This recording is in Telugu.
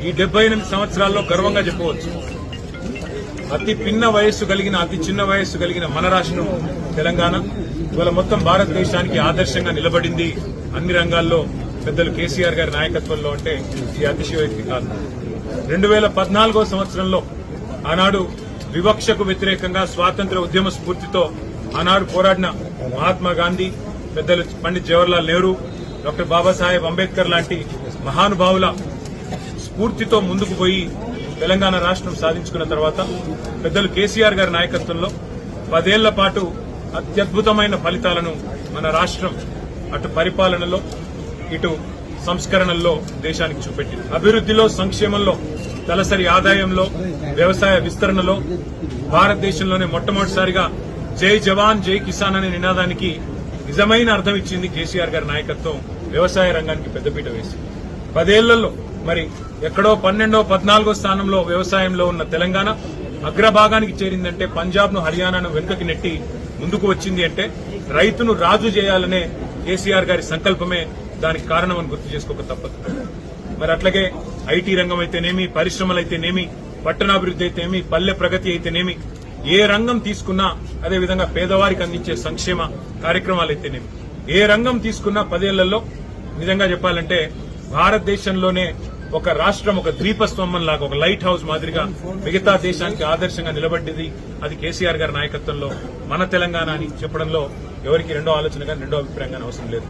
ఈ 78 సంవత్సరాల్లో గర్వంగా చెప్పవచ్చు. అతి చిన్న వయస్సు కలిగిన మన రాష్ట్రం తెలంగాణ ఇవాళ మొత్తం భారతదేశానికి ఆదర్శంగా నిలబడింది అన్ని రంగాల్లో పెద్దలు కేసీఆర్ గారి నాయకత్వంలో. అంటే ఈ అతిశయోక్తి కాదు. 2014 సంవత్సరంలో ఆనాడు వివక్షకు వ్యతిరేకంగా స్వాతంత్ర్య ఉద్యమ స్ఫూర్తితో ఆనాడు పోరాడిన మహాత్మా గాంధీ, పెద్దలు పండిత్ జవహర్లాల్ నెహ్రూ, డాక్టర్ బాబాసాహెబ్ అంబేద్కర్ లాంటి మహానుభావుల స్ఫూర్తితో ముందుకు పోయి తెలంగాణ రాష్ట్రం సాధించుకున్న తర్వాత పెద్దలు కేసీఆర్ గారి నాయకత్వంలో 10 ఏళ్ల పాటు అత్యద్భుతమైన ఫలితాలను మన రాష్ట్రం అటు పరిపాలనలో ఇటు సంస్కరణల్లో దేశానికి చూపెట్టింది. అభివృద్దిలో, సంక్షేమంలో, తలసరి ఆదాయంలో, వ్యవసాయ విస్తరణలో భారతదేశంలోనే మొట్టమొదటిసారిగా జై జవాన్ జై కిసాన్ అనే నినాదానికి నిజమైన అర్థం ఇచ్చింది కేసీఆర్ గారి నాయకత్వం. వ్యవసాయ రంగానికి పెద్దపీట వేసి 10 ఏళ్లలో మరి ఎక్కడో 12వ 14వ స్థానంలో వ్యవసాయంలో ఉన్న తెలంగాణ అగ్రభాగానికి చేరిందంటే, పంజాబ్ ను హర్యానాను వెనుకకి నెట్టి ముందుకు వచ్చింది అంటే రైతును రాజు చేయాలనే కేసీఆర్ గారి సంకల్పమే దానికి కారణమని గుర్తు చేసుకోక తప్పదు. మరి అట్లాగే ఐటీ రంగం అయితేనేమి, పరిశ్రమలైతేనేమి, పట్టణాభివృద్ది అయితేనేమి, పల్లె ప్రగతి అయితేనేమి, ఏ రంగం తీసుకున్నా, అదేవిధంగా పేదవారికి అందించే సంక్షేమ కార్యక్రమాలైతేనేమి, ఏ రంగం తీసుకున్నా 10 ఏళ్లలో నిజంగా చెప్పాలంటే భారతదేశంలోనే ఒక రాష్ట్రం ఒక ద్వీపస్తంభం లాగా, ఒక లైట్ హౌస్ మాదిరిగా మిగతా దేశానికి ఆదర్శంగా నిలబడ్డది. అది కేసీఆర్ గారి నాయకత్వంలో మన తెలంగాణ అని చెప్పడంలో ఎవరికి రెండో ఆలోచన కానీ రెండో అభిప్రాయం కానీ అవసరం లేదు.